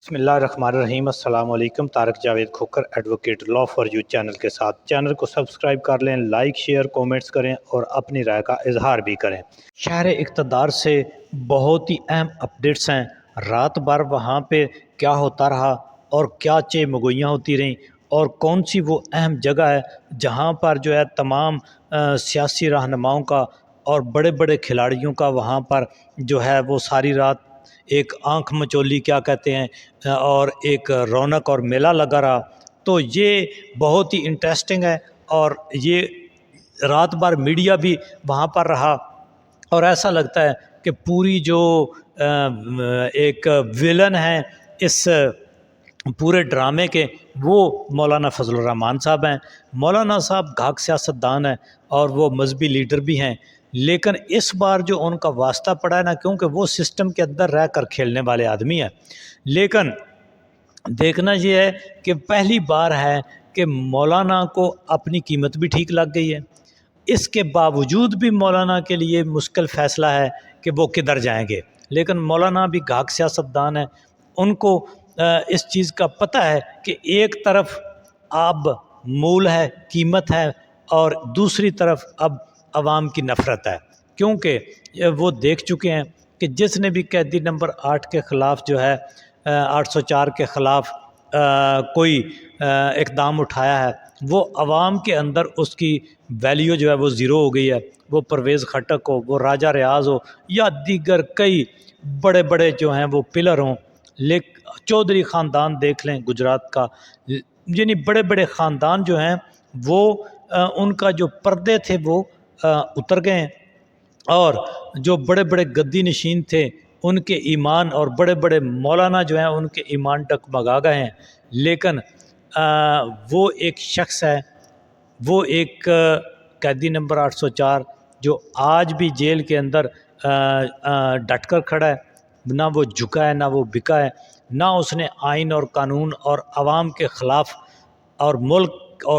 بسم اللہ الرحمن الرحیم۔ السلام علیکم۔ Tariq Javed Khokhar advocate law for you channel کے ساتھ چینل کو سبسکرائب کر لیں، لائک شیئر کومنٹس کریں اور اپنی رائے کا اظہار بھی کریں۔ شہر اقتدار سے بہت ہی اہم اپڈیٹس ہیں۔ رات بھر وہاں پہ کیا ہوتا رہا اور کیا مگوئیاں ہوتی رہیں اور کون سی وہ اہم جگہ ہے جہاں پر جو ہے تمام سیاسی رہنماؤں کا اور بڑے بڑے کھلاڑیوں کا وہاں پر جو ہے وہ ساری رات ایک آنکھ مچولی کیا کہتے ہیں اور ایک رونق اور میلہ لگا رہا۔ تو یہ بہت ہی انٹرسٹنگ ہے اور یہ رات بھر میڈیا بھی وہاں پر رہا اور ایسا لگتا ہے کہ پوری جو ایک ویلن ہے اس پورے ڈرامے کے وہ مولانا فضل الرحمان صاحب ہیں۔ مولانا صاحب گھاک سیاستدان ہیں اور وہ مذہبی لیڈر بھی ہیں، لیکن اس بار جو ان کا واسطہ پڑا ہے نا، کیونکہ وہ سسٹم کے اندر رہ کر کھیلنے والے آدمی ہیں، لیکن دیکھنا یہ ہے کہ پہلی بار ہے کہ مولانا کو اپنی قیمت بھی ٹھیک لگ گئی ہے۔ اس کے باوجود بھی مولانا کے لیے مشکل فیصلہ ہے کہ وہ کدھر جائیں گے، لیکن مولانا بھی گھاک سیاستدان ہیں، ان کو اس چیز کا پتہ ہے کہ ایک طرف اب مول ہے، قیمت ہے، اور دوسری طرف اب عوام کی نفرت ہے، کیونکہ وہ دیکھ چکے ہیں کہ جس نے بھی قیدی نمبر 8 کے خلاف جو ہے 804 کے خلاف کوئی اقدام اٹھایا ہے، وہ عوام کے اندر اس کی ویلیو جو ہے وہ زیرو ہو گئی ہے۔ وہ پرویز خٹک ہو، وہ راجہ ریاض ہو، یا دیگر کئی بڑے بڑے جو ہیں وہ پلر ہوں، چودھری خاندان دیکھ لیں گجرات کا، یعنی بڑے بڑے خاندان جو ہیں وہ ان کا جو پردے تھے وہ اتر گئے ہیں، اور جو بڑے بڑے گدی نشین تھے ان کے ایمان، اور بڑے بڑے مولانا جو ہیں ان کے ایمان ڈگمگا گئے ہیں۔ لیکن وہ ایک شخص ہے، وہ ایک قیدی نمبر 804 جو آج بھی جیل کے اندر ڈٹ کر کھڑا ہے، نہ وہ جھکا ہے نہ وہ بکا ہے، نہ اس نے آئین اور قانون اور عوام کے خلاف اور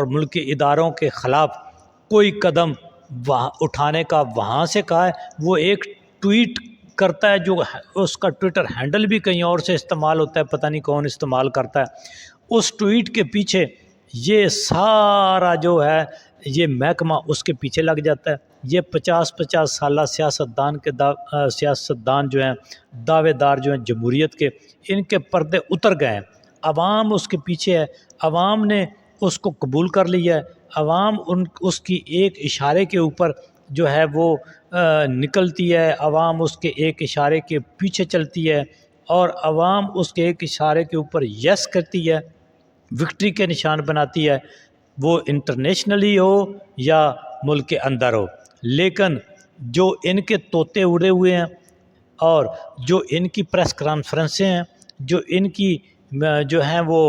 ملکی اداروں کے خلاف کوئی قدم اٹھانے کا وہاں سے کہا ہے۔ وہ ایک ٹویٹ کرتا ہے، جو اس کا ٹویٹر ہینڈل بھی کہیں اور سے استعمال ہوتا ہے، پتہ نہیں کون استعمال کرتا ہے۔ اس ٹویٹ کے پیچھے یہ سارا جو ہے یہ محکمہ اس کے پیچھے لگ جاتا ہے۔ یہ 50 سالہ سیاستدان جو ہیں، دعوے دار جو ہیں جمہوریت کے، ان کے پردے اتر گئے ہیں۔ عوام اس کے پیچھے ہے، عوام نے اس کو قبول کر لیا ہے، عوام اس کی ایک اشارے کے اوپر جو ہے وہ نکلتی ہے، عوام اس کے ایک اشارے کے پیچھے چلتی ہے، اور عوام اس کے ایک اشارے کے اوپر یس کرتی ہے، وکٹری کے نشان بناتی ہے، وہ انٹرنیشنلی ہو یا ملک کے اندر ہو۔ لیکن جو ان کے طوطے اڑے ہوئے ہیں اور جو ان کی پریس کانفرنسیں ہیں، جو ان کی جو ہیں وہ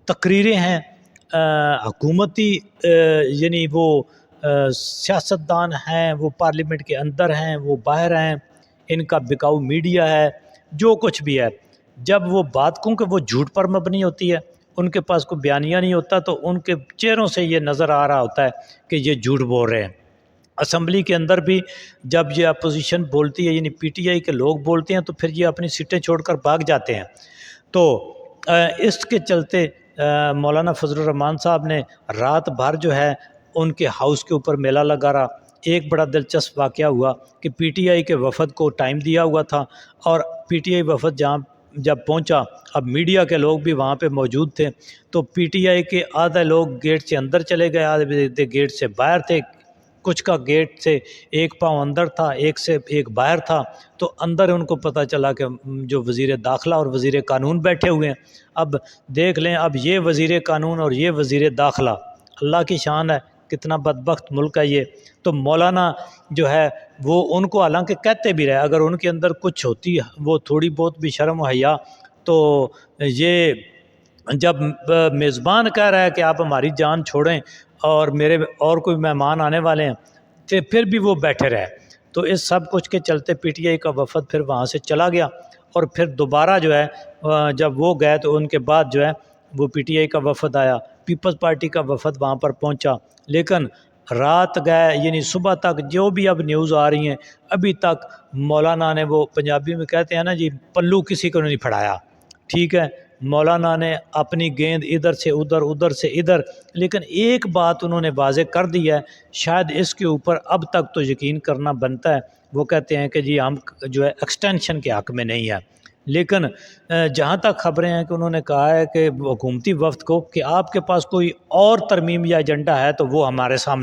تقریریں ہیں، حکومتی یعنی وہ سیاستدان ہیں، وہ پارلیمنٹ کے اندر ہیں، وہ باہر ہیں، ان کا بکاؤ میڈیا ہے، جو کچھ بھی ہے، جب وہ بات کیونکہ وہ جھوٹ پر مبنی ہوتی ہے، ان کے پاس کوئی بیانیہ نہیں ہوتا، تو ان کے چہروں سے یہ نظر آ رہا ہوتا ہے کہ یہ جھوٹ بول رہے ہیں۔ اسمبلی کے اندر بھی جب یہ اپوزیشن بولتی ہے، یعنی پی ٹی آئی کے لوگ بولتے ہیں، تو پھر یہ اپنی سیٹیں چھوڑ کر بھاگ جاتے ہیں۔ تو اس کے چلتے مولانا فضل الرحمان صاحب نے رات بھر جو ہے ان کے ہاؤس کے اوپر میلہ لگا رہا۔ ایک بڑا دلچسپ واقعہ ہوا کہ پی ٹی آئی کے وفد کو ٹائم دیا ہوا تھا، اور پی ٹی آئی وفد جب پہنچا، اب میڈیا کے لوگ بھی وہاں پہ موجود تھے، تو پی ٹی آئی کے آدھے لوگ گیٹ سے اندر چلے گئے، آدھے گیٹ سے باہر تھے، کچھ کا گیٹ سے ایک پاؤں اندر تھا، ایک سے ایک باہر تھا۔ تو اندر ان کو پتہ چلا کہ جو وزیر داخلہ اور وزیر قانون بیٹھے ہوئے ہیں۔ اب دیکھ لیں، اب یہ وزیر قانون اور یہ وزیر داخلہ، اللہ کی شان ہے، کتنا بدبخت ملک ہے یہ۔ تو مولانا جو ہے وہ ان کو حالانکہ کہتے بھی رہے، اگر ان کے اندر کچھ ہوتی وہ تھوڑی بہت بھی شرم و حیا، تو یہ جب میزبان کہہ رہا ہے کہ آپ ہماری جان چھوڑیں اور میرے اور کوئی مہمان آنے والے ہیں، تو پھر بھی وہ بیٹھے رہے۔ تو اس سب کچھ کے چلتے پی ٹی آئی کا وفد پھر وہاں سے چلا گیا، اور پھر دوبارہ جو ہے جب وہ گئے تو ان کے بعد جو ہے وہ پی ٹی آئی کا وفد آیا، پیپلز پارٹی کا وفد وہاں پر پہنچا، لیکن رات گئے، یعنی صبح تک جو بھی اب نیوز آ رہی ہیں، ابھی تک مولانا نے وہ پنجابی میں کہتے ہیں نا جی، پلو کسی کو نہیں پھڑایا، ٹھیک ہے، مولانا نے اپنی گیند ادھر سے ادھر ادھر سے ادھر، لیکن ایک بات انہوں نے واضح کر دی ہے، شاید اس کے اوپر اب تک تو یقین کرنا بنتا ہے۔ وہ کہتے ہیں کہ جی ہم جو ہے ایکسٹینشن کے حق میں نہیں ہے، لیکن جہاں تک خبریں ہیں کہ انہوں نے کہا ہے کہ حکومتی وفد کو کہ آپ کے پاس کوئی اور ترمیم یا ایجنڈا ہے تو وہ ہمارے سامنے